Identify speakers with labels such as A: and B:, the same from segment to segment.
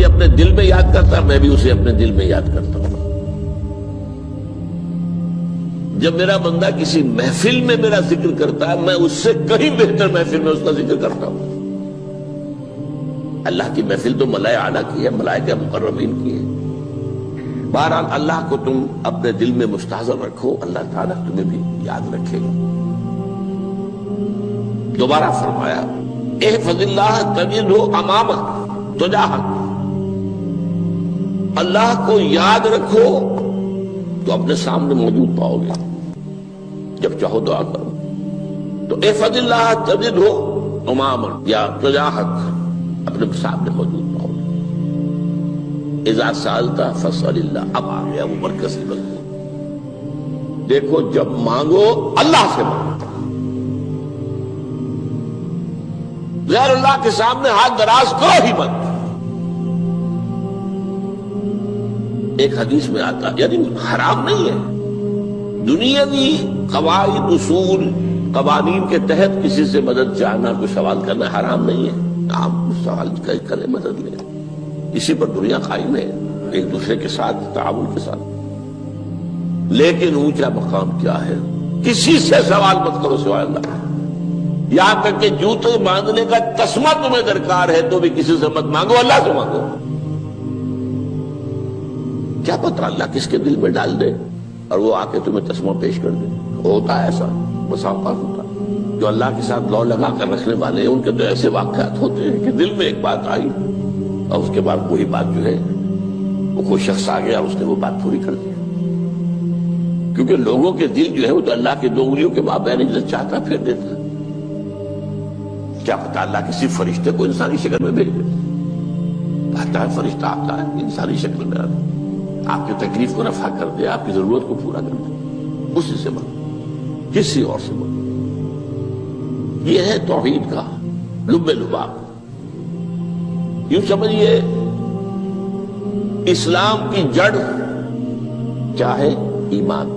A: اپنے دل میں یاد کرتا، میں بھی اسے اپنے دل میں یاد کرتا ہوں۔ جب میرا بندہ کسی محفل میں میرا ذکر کرتا ہے، میں اس سے کہیں بہتر محفل میں اس کا ذکر کرتا ہوں۔ اللہ کی محفل تو ملائے اعلیٰ کی ہے، ملائکہ مقربین کی ہے۔ بہرحال اللہ کو تم اپنے دل میں مستحضر رکھو، اللہ تعالیٰ تمہیں بھی یاد رکھے گا۔ دوبارہ فرمایا احفظ اللہ تجدہ امامک تجاہک، اللہ کو یاد رکھو تو اپنے سامنے موجود پاؤ گے، جب چاہو دعا کرو تو احفظ اللہ تجدہ امامک یا تجاہک، اپنے سامنے موجود پاؤ گے۔ اذا سألت فاسأل اللہ، اب آ گیا وہ مرکزی مضمون۔ دیکھو جب مانگو اللہ سے مانگو، غیر اللہ کے سامنے ہاتھ دراز کرو ہی مت۔ ایک حدیث میں آتا، یعنی حرام نہیں ہے، دنیاوی قواعد اصول قوانین کے تحت کسی سے مدد چاہنا، کوئی سوال کرنا حرام نہیں ہے۔ آپ سوال کریں، مدد لیں، اسی پر دنیا قائم ہے، ایک دوسرے کے ساتھ تعاون کے ساتھ۔ لیکن اونچا مقام کیا ہے؟ کسی سے سوال مت کرو سوائے اللہ، یہاں تک کہ جوتے باندھنے کا تسمہ تمہیں درکار ہے تو بھی کسی سے مت مانگو، اللہ سے مانگو۔ کیا پتہ اللہ کس کے دل میں ڈال دے اور وہ آ کے تمہیں تسمہ پیش کر دے۔ ہوتا ہے ایسا، بس اوقات ہوتا ہے۔ جو اللہ کے ساتھ لو لگا کر رکھنے والے ہیں ان کے تو ایسے واقعات ہوتے ہیں کہ دل میں ایک بات آئی اور اس کے بعد وہی بات جو ہے وہ کوئی شخص آ گیا، اس نے وہ بات پوری کر دی۔ کیونکہ لوگوں کے دل جو ہے وہ تو اللہ کے دو انگلیوں کے مابین جو چاہتا پھیر دیتا ہے۔ کیا پتہ اللہ کسی فرشتے کو انسانی شکل میں بھیج دے، آتا ہے فرشتہ، آتا ہے انسانی شکل میں، آپ کی تکلیف کو رفع کر دے، آپ کی ضرورت کو پورا کر دے۔ اسی سے مانگو، کسی اور سے مانگو۔ یہ ہے توحید کا لب لباب۔ یوں سمجھیے اسلام کی جڑ کیا ہے؟ ایمان۔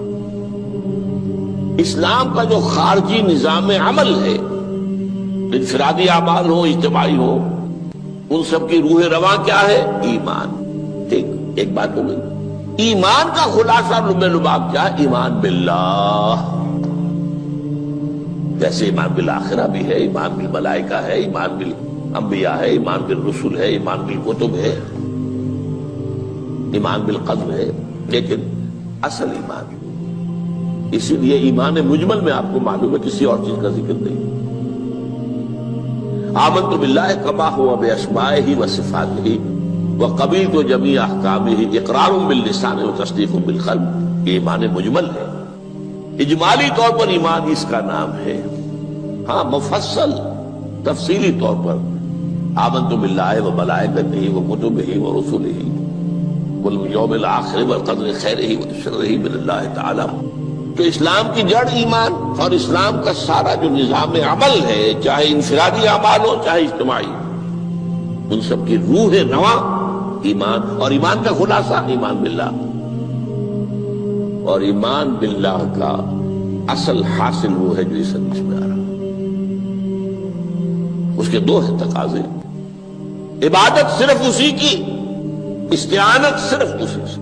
A: اسلام کا جو خارجی نظام عمل ہے، انفرادی اعمال ہو، اجتماعی ہو، ان سب کی روح رواں کیا ہے؟ ایمان۔ ٹھیک، ایک بات ہو گئی۔ ایمان کا خلاصہ لب لباب کیا ہے؟ ایمان باللہ۔ جیسے ایمان بالآخرہ بھی ہے، ایمان بالملائکہ ہے، ایمان بالانبیاء ہے، ایمان بالرسل ہے، ایمان بالکتب ہے، ایمان بالقدر ہے، لیکن اصل ایمان، اسی لیے ایمان مجمل میں آپ کو معلوم ہے کسی اور چیز کا ذکر نہیں۔ آمنت باللہ کما ہوا باسمائہ وصفاتہ وقبلت جمیع احکامہ اقرار باللسان وتصدیق بالقلب، یہ ایمان مجمل ہے۔ اجمالی طور پر ایمان اس کا نام ہے، ہاں مفصل تفصیلی طور پر آمنت باللہ وملائکتہ وکتبہ ورسلہ والیوم الآخر والقدر خیرہ وشرہ من اللہ تعالی۔ تو اسلام کی جڑ ایمان، اور اسلام کا سارا جو نظام عمل ہے، چاہے انفرادی اعمال ہو چاہے اجتماعی، ان سب کی روح رواں ایمان، اور ایمان کا خلاصہ ایمان باللہ۔ اور ایمان باللہ کا اصل حاصل وہ ہے جو اس حدیث میں آ رہا ہے۔ اس کے دو ہیں تقاضے، عبادت صرف اسی کی، استعانت صرف اسی سے۔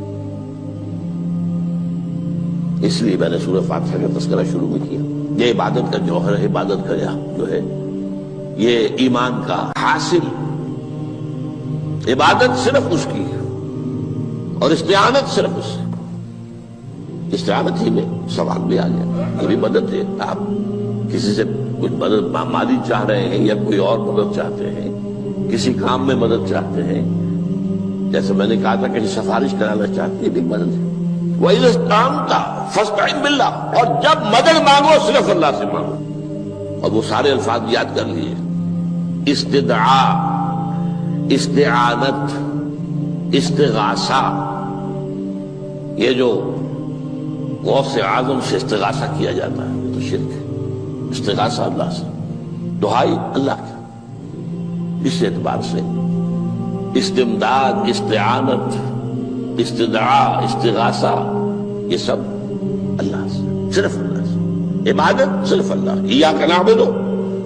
A: اس لیے میں نے سورہ فاتحہ کا تذکرہ شروع میں کیا۔ یہ عبادت کا جوہر ہے، عبادت کا جو ہے یہ ایمان کا حاصل۔ عبادت صرف اس کی ہے اور استعانت صرف اس سے۔ استعانت ہی میں سوال بھی آ گیا، یہ بھی مدد ہے۔ آپ کسی سے کچھ مدد مالی چاہ رہے ہیں یا کوئی اور مدد چاہتے ہیں، کسی کام میں مدد چاہتے ہیں، جیسے میں نے کہا تھا کہ سفارش کرانا چاہتے ہیں، یہ بھی مدد ہے۔ وَإِذَا اسْتَعَنْتَ فَاسْتَعِنْ بِاللَّهِ، اور جب مدد مانگو صرف اللہ سے مانگو۔ اور وہ سارے الفاظ یاد کر لیے، استدعاء، استعانت، استغاثہ۔ یہ جو غوث اعظم سے استغاثہ کیا جاتا ہے یہ تو شرک ہے۔ استغاثہ اللہ سے، دعائی اللہ کی، اس اعتبار سے استمداد، استعانت، استدعاء، استغاثہ، یہ سب اللہ سے، صرف اللہ سے۔ عبادت صرف اللہ، ایاک نعبد،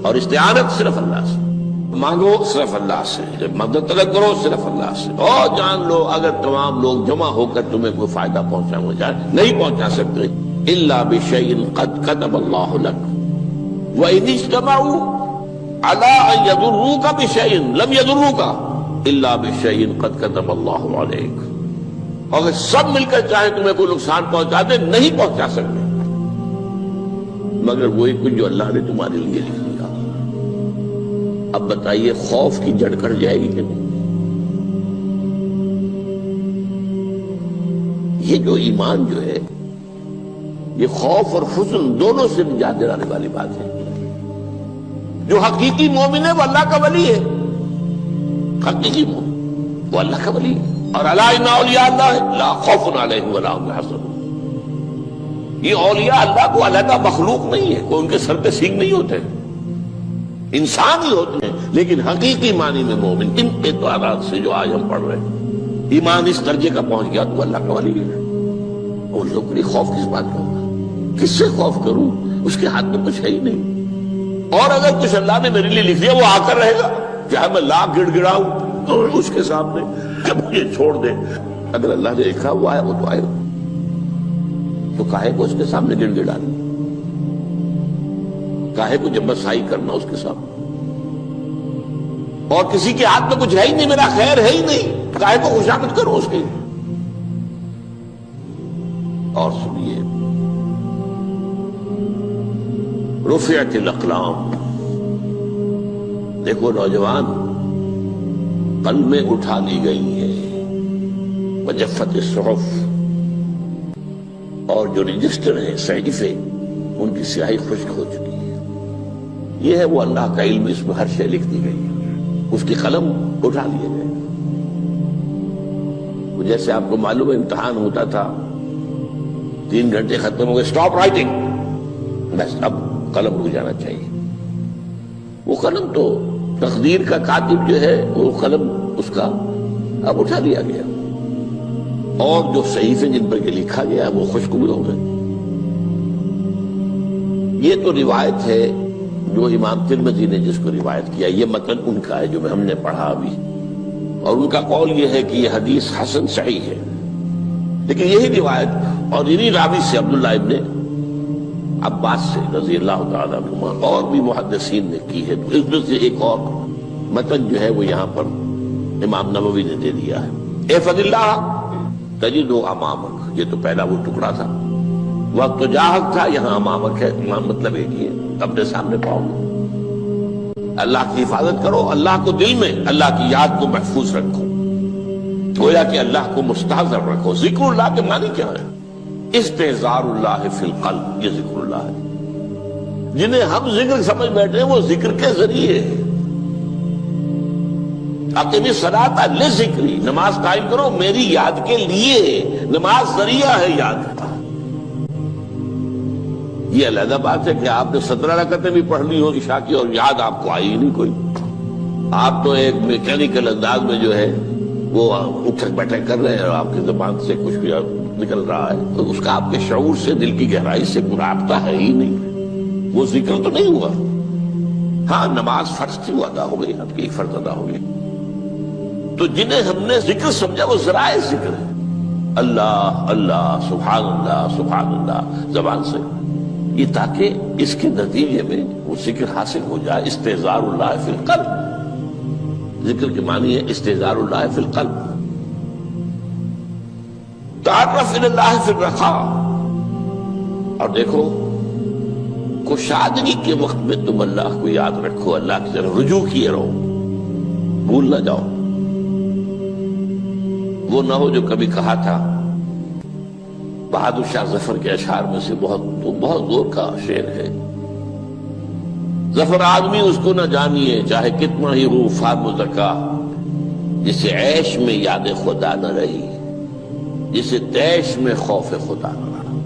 A: اور استعانت صرف اللہ سے۔ مانگو صرف اللہ سے، جب مدد طلب کرو صرف اللہ سے، اور جان لو اگر تمام لوگ جمع ہو کر تمہیں کوئی فائدہ پہنچانا چاہے نہیں پہنچا سکتے، الا بشیء قد کتب اللہ لک وان اجتمعوا علی ان یضروک بشیء لم یضروک الا بشیء قد کتب اللہ علیک، اور اگر سب مل کر چاہے تمہیں کوئی نقصان پہنچا دے نہیں پہنچا سکتے مگر وہی کچھ جو اللہ نے تمہارے لیے لکھ دیا۔ اب بتائیے خوف کی جڑ کٹ جائے گی کہ نہیں؟ یہ جو ایمان جو ہے یہ خوف اور حزن دونوں سے نجات دلانے والی بات ہے۔ جو حقیقی مومن ہے وہ اللہ کا ولی ہے، حقیقی مومن وہ اللہ کا ولی ہے، اور الا ان اولیاء اللہ لا خوف علیہم ولا هم يحزنون۔ یہ اولیاء اللہ کو علیحدہ مخلوق نہیں ہے، کوئی ان کے سر پہ سینگ نہیں ہوتے، انسان ہی ہوتے ہیں، لیکن حقیقی معنی میں مومن ان اعتبارات سے جو آج ہم پڑھ رہے ہیں ایمان اس درجے کا پہنچ گیا تو اللہ کا ولی ہے۔ اور لوگ کے لیے خوف کس بات کا ہوگا؟ کس سے خوف کروں؟ اس کے ہاتھ میں کچھ ہے ہی نہیں، اور اگر کچھ اللہ نے میرے لیے لکھ دیا وہ آ کر رہے گا، چاہے میں لاکھ گڑ گڑاؤں اس کے سامنے کہ مجھے چھوڑ دے، اگر اللہ نے لکھا وہ آئے وہ تو آئے گا، تو کاہے کو اس کے سامنے گڑ گڑانا، کاہے کو جبرسائی کرنا اس کے سامنے، اور کسی کے ہاتھ میں کچھ ہے ہی نہیں، میرا خیر ہے ہی نہیں، کاہے کو خوشامد کرو اس کی۔ اور سنیے رفعت الاقلام، دیکھو نوجوان قلمیں اٹھا لی گئی ہیں، وجفت الصحف، اور جو رجسٹر ہیں صحیفے ان کی سیاہی خشک ہو چکی ہے۔ یہ ہے وہ اللہ کا علم، اس میں ہر شے لکھ دی گئی ہے، اس کی قلم اٹھا لیے گئے۔ جیسے آپ کو معلوم ہے امتحان ہوتا تھا، 3 گھنٹے ختم ہو گئے، اسٹاپ رائٹنگ، بس اب قلم رک جانا چاہیے۔ وہ قلم تو تقدیر کا کاتب جو ہے وہ قلم اس کا اب اٹھا لیا گیا، اور جو صحیفے جن پر یہ لکھا گیا وہ خشک بھی ہو گئے۔ یہ تو روایت ہے جو امام ترمذی نے جس کو روایت کیا، یہ متن ان کا ہے جو ہم نے پڑھا ابھی، اور ان کا قول یہ ہے کہ یہ حدیث حسن صحیح ہے، لیکن یہی روایت اور انہی راوی سے عبداللہ ابن عباس سے رضی اللہ تعالیٰ عنہما اور بھی محدثین نے کی ہے، تو اس میں سے ایک اور متن جو ہے وہ یہاں پر امام نووی نے دے دیا ہے۔ احفظ اللہ تجدہ امامک، یہ تو پہلا وہ ٹکڑا تھا، وقت تو جاہک تھا، یہاں امامک ہے، امام مطلب ایک ہی ہے، اپنے سامنے پاؤ گے۔ اللہ کی حفاظت کرو، اللہ کو دل میں، اللہ کی یاد کو محفوظ رکھو، گویا کہ اللہ کو مستحضر رکھو۔ ذکر اللہ کے معنی کیا ہے؟ استحضار اللہ فی القلب، یہ ذکر اللہ ہے۔ جنہیں ہم ذکر سمجھ بیٹھے ہیں وہ ذکر کے ذریعے اقیم الصلاۃ لذکری، نماز قائم کرو میری یاد کے لیے، نماز ذریعہ ہے یاد کا۔ یہ علیحدہ بات ہے کہ آپ نے 17 رکعتیں بھی پڑھ لی ہو عشاء کی اور یاد آپ کو آئی ہی نہیں کوئی، آپ تو ایک میکینیکل انداز میں جو ہے وہ اٹھک بیٹھک کر رہے ہیں اور آپ کی زبان سے کچھ بھی نکل رہا ہے، تو اس کا آپ کے شعور سے، دل کی گہرائی سے کوئی رابطہ ہے ہی نہیں، وہ ذکر تو نہیں ہوا۔ ہاں نماز فرض تھی وہ ادا ہو گئی، آپ کی ایک فرض ادا ہو گئی۔ تو جنہیں ہم نے ذکر سمجھا وہ ذرائع ذکر ہے، اللہ اللہ سبحان اللہ سبحان اللہ زبان سے، یہ تاکہ اس کے نتیجے میں وہ ذکر حاصل ہو جائے۔ استحضار اللہ فی القلب، ذکر کے معنی ہے استحضار اللہ فی القلب۔ تعرف الی اللہ فی الرخاء، اور دیکھو کشادگی کے وقت میں تم اللہ کو یاد رکھو، اللہ کی طرف رجوع کیے رہو، بھول نہ جاؤ۔ وہ نہ ہو جو کبھی کہا تھا، بہادر شاہ ظفر کے اشعار میں سے بہت زور کا شعر ہے، ظفر آدمی اس کو نہ جانیے چاہے کتنا ہی ہو فام زکا، جسے عیش میں یاد خدا نہ رہی، جسے تیش میں خوف خدا نہ رہا۔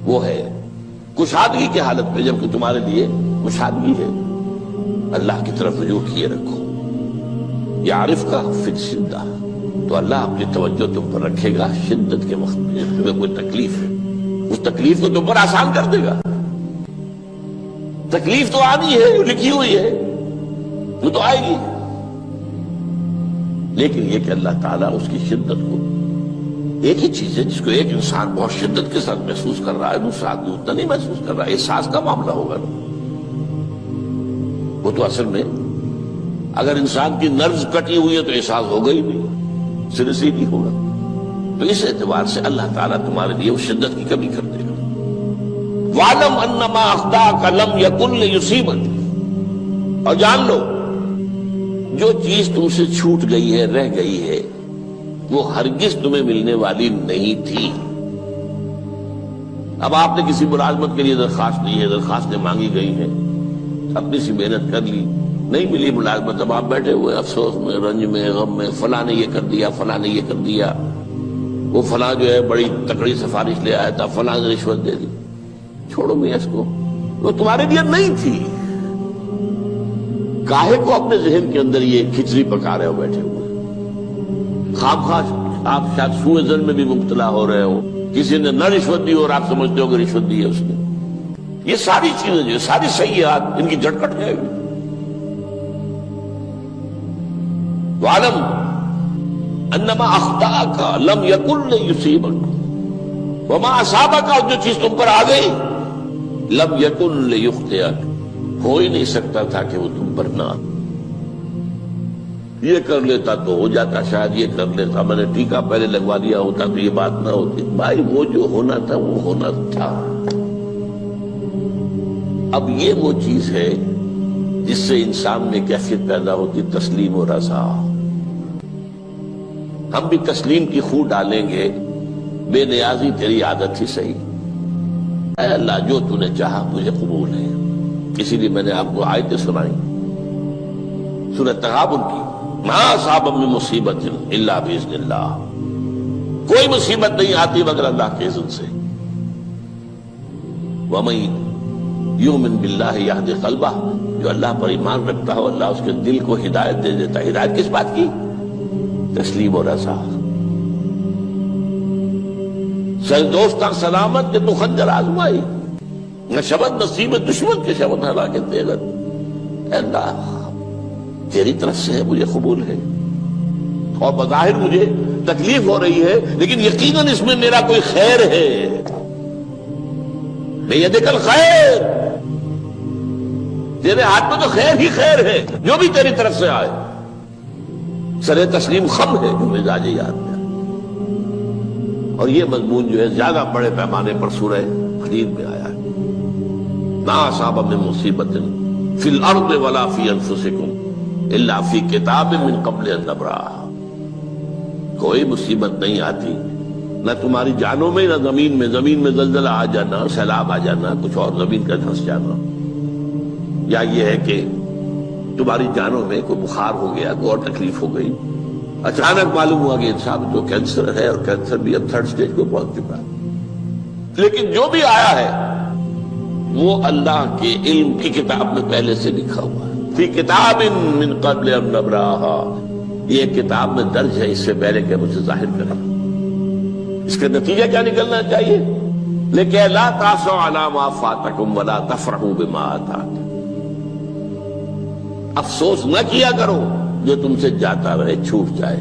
A: وہ ہے کشادگی کی حالت میں، جبکہ تمہارے لیے کشادگی ہے، اللہ کی طرف رجوع کیے رکھو۔ یعرف کا فی الشدہ، تو اللہ اپنی توجہ تم پر رکھے گا شدت کے وقت میں، جب تمہیں کوئی تکلیف ہے اس تکلیف کو تم پر آسان کر دے گا۔ تکلیف تو آنی ہے، جو لکھی ہوئی ہے وہ تو آئے گی، لیکن یہ کہ اللہ تعالیٰ اس کی شدت کو، ایک ہی چیز ہے جس کو ایک انسان بہت شدت کے ساتھ محسوس کر رہا ہے، دوسرا آدمی اتنا نہیں محسوس کر رہا ہے، احساس کا معاملہ ہوگا نا۔ وہ تو اصل میں اگر انسان کی نروز کٹی ہوئی ہے تو احساس ہوگا ہی نہیں، سر سے نہیں ہوگا۔ تو اس اعتبار سے اللہ تعالیٰ تمہارے لیے اس شدت کی کمی کر دے گا۔ وَاعْلَمْ أَنَّمَا أَخْطَأَكَ لَمْ يَكُنْ لِيُصِيبَكَ، اور جان لو جو چیز تم سے چھوٹ گئی ہے، رہ گئی ہے، وہ ہرگز تمہیں ملنے والی نہیں تھی۔ اب آپ نے کسی ملازمت کے لیے درخواست دی ہے، درخواستیں مانگی گئی ہیں، اپنی سی محنت کر لی، نہیں ملی ملازمت، اب آپ بیٹھے ہوئے افسوس میں، رنج میں، غم میں، فلاں نے یہ کر دیا، فلاں نے یہ کر دیا، وہ فلاں جو ہے بڑی تکڑی سفارش لے آیا تھا، فلاں نے رشوت دے دی۔ چھوڑو میاں اس کو، وہ تمہارے لیے نہیں تھی۔ کاہے کو اپنے ذہن کے اندر یہ کھچڑی پکا رہے ہو بیٹھے ہوئے؟ خواہ آپ شاید سوء ظن میں بھی مبتلا ہو رہے ہو، کسی نے نہ رشوت دی اور آپ سمجھتے ہو کہ رشوت دی ہے اس نے۔ یہ ساری چیزیں جو ساری سیئات، ان کی جڑ کٹ جائے گی۔ وَاعْلَمْ أَنَّمَا أَخْطَأَكَ لَمْ يَكُنْ لِيُصِيبَكَ وَمَا أَصَابَكَ، اور جو چیز تم پر آ گئی، لَمْ يَكُنْ لِيُخْطِئَكَ، ہو ہی نہیں سکتا تھا کہ وہ تم پر نہ آ۔ یہ کر لیتا تو ہو جاتا، شاید یہ کر لیتا، میں نے ٹیکا پہلے لگوا دیا ہوتا تو یہ بات نہ ہوتی۔ بھائی وہ جو ہونا تھا وہ ہونا تھا۔ اب یہ وہ چیز ہے جس سے انسان میں کیفیت پیدا ہوتی، تسلیم و رضا۔ ہم بھی تسلیم کی خو ڈالیں گے، بے نیازی تیری عادت ہی صحیح، اے اللہ جو تو نے چاہا مجھے قبول ہے۔ اسی لیے میں نے آپ کو آیتیں سنائی سورہ تغابن کی، ما اصاب من مصیبت الا باذن اللہ، کوئی مصیبت نہیں آتی مگر اللہ کے اذن سے۔ وَمَن یؤمن باللہ یہدی قلبہ، جو اللہ پر ایمان رکھتا ہو اللہ اس کے دل کو ہدایت دے دیتا ہے۔ ہدایت کس بات کی؟ تسلیم و رضا۔ دوستاں سلامت کے تو خنجر آزمائی، نہ شبد نصیب دشمن کے شبد ہلاکت دیگت۔ اے اللہ تیری طرف سے ہے، مجھے قبول ہے، اور بظاہر مجھے تکلیف ہو رہی ہے لیکن یقیناً اس میں میرا کوئی خیر ہے۔ بیدک الخیر، تیرے ہاتھ میں تو خیر ہی خیر ہے، جو بھی تیری طرف سے آئے۔ سر تسلیم خم ہے جو مزاج یاد میں، اور یہ مضمون جو ہے زیادہ بڑے پیمانے پر سورہ حدید میں آیا ہے۔ ما اصاب من مصیبت فی الارض ولا فی انفسکم الا فی کتاب من قبل ان نبرأھا، کوئی مصیبت نہیں آتی نہ تمہاری جانوں میں نہ زمین میں، زمین میں زلزلہ آ جانا، سیلاب آ جانا، کچھ اور زمین کا دھنس جانا، یا یہ ہے کہ تمہاری جانوں میں کوئی بخار ہو گیا، کوئی اور تکلیف ہو گئی، اچانک معلوم ہوا کہ انسان تو کینسر ہے اور کینسر بھی اب 3rd سٹیج کو پہنچ چکا ہے، لیکن جو بھی آیا ہے وہ اللہ کے علم کی کتاب میں پہلے سے لکھا ہوا ہے۔ فی کتاب من قبل ان نبرأھا، یہ کتاب میں درج ہے اس سے پہلے کہ مجھے ظاہر کریں۔ اس کا نتیجہ کیا نکلنا چاہیے؟ لیکن لا تأسوا علی ما فاتکم ولا تفرحوا بما آتاکم، افسوس نہ کیا کرو جو تم سے جاتا رہے، چھوٹ جائے،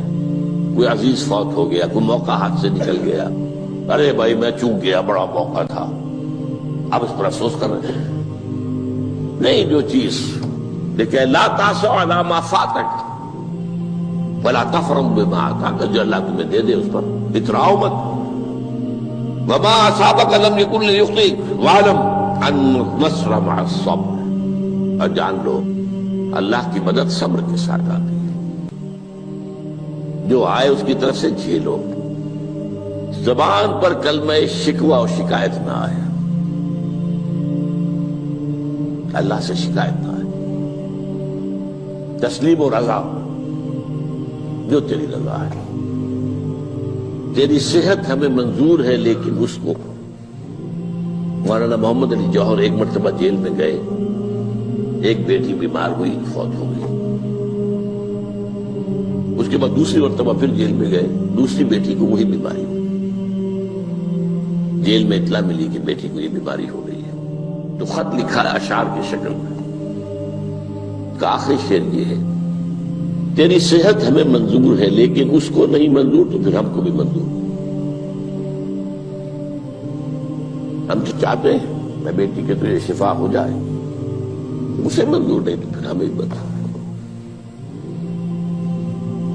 A: کوئی عزیز فوت ہو گیا، کوئی موقع ہاتھ سے نکل گیا، ارے بھائی میں چوک گیا، بڑا موقع تھا، اب اس پر افسوس کر رہے ہیں۔ نہیں، جو چیز لیکن لا تأسوا علی ما فاتک ولا تفرحوا بما آتاک، جو اللہ تمہیں دے دے اس پر اتراؤ مت۔ وما اصابک لم یکن لیخطئک واعلم ان النصر مع الصبر، اور جان لو اللہ کی مدد صبر کے ساتھ آتی ہے، جو آئے اس کی طرف سے جھیلو، زبان پر کلمہ شکوہ اور شکایت نہ آئے، اللہ سے شکایت نہ آئے، تسلیم و رضا، جو تیری رضا ہے۔ تیری صحت ہمیں منظور ہے لیکن اس کو، مولانا محمد علی جوہر ایک مرتبہ جیل میں گئے، ایک بیٹی بیمار ہوئی، فوت ہو گئی، اس کے بعد دوسری مرتبہ پھر جیل میں گئے، دوسری بیٹی کو وہی بیماری ہوئی، جیل میں اطلاع ملی کہ بیٹی کو یہ بیماری ہو گئی ہے، تو خط لکھا ہے اشعار کی شکل میں، کا آخری شعر یہ ہے: تیری صحت ہمیں منظور ہے لیکن اس کو نہیں منظور تو پھر ہم کو بھی منظور۔ ہم تو چاہتے ہیں میں بیٹی کے تجھے شفا ہو جائے، اسے منظور نہیں تو پھر ہمیں بھی بتا۔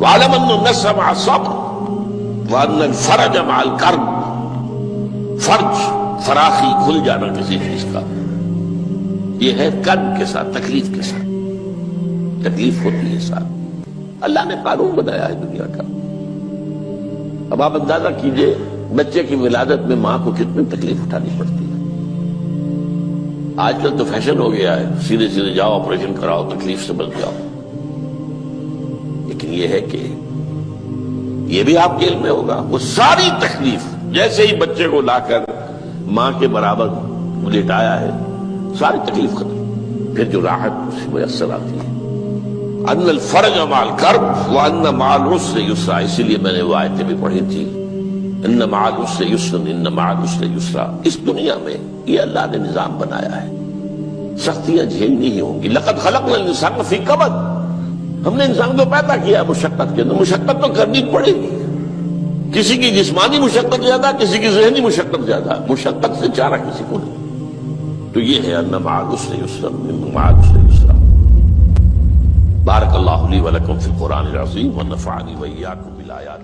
A: وَاعْلَمْ أَنَّ النَّصْرَ مَعَ الصَّبْرِ وَأَنَّ الْفَرَجَ مَعَ الْكَرْبِ۔ فرج، فراخی، کھل جانا کسی چیز کا، یہ ہے کرب کے ساتھ، تکلیف کے ساتھ، تکلیف ہوتی ہے ساتھ۔ اللہ نے قانون بنایا ہے دنیا کا۔ اب آپ اندازہ کیجئے بچے کی ولادت میں ماں کو کتنی تکلیف اٹھانی پڑتی ہے۔ آج کل تو فیشن ہو گیا ہے، سیدھے سیدھے جاؤ، آپریشن کراؤ، تکلیف سے بچ جاؤ، لیکن یہ ہے کہ یہ بھی آپ کے علم میں ہوگا، وہ ساری تکلیف جیسے ہی بچے کو لا کر ماں کے برابر لٹایا ہے، ساری تکلیف ختم، پھر جو راحت میسر آتی ہے۔ ان الفرج مع الکرب وان مع العسر یسرا، اسی لیے میں نے وہ آیتیں بھی پڑھی تھی، ان مع العسر یسرا، ان مع العسر یسرا۔ اس دنیا میں یہ اللہ نے نظام بنایا ہے، سختیاں جھیلنی ہی ہوں گی۔ لقد خلقنا الانسان فی کبد، ہم نے انسان کو پیدا کیا مشقت کے اندر، مشقت تو کرنی پڑے گی۔ کسی کی جسمانی مشقت زیادہ، کسی کی ذہنی مشقت زیادہ، مشقت سے چارہ کسی کو نہیں۔ تو یہ ہے ان مع العسر یسرا، ان مع العسر یسرا۔ بارک اللہ لی ولکم فی القرآن العظیم ونفعنی وإیاکم بالآیات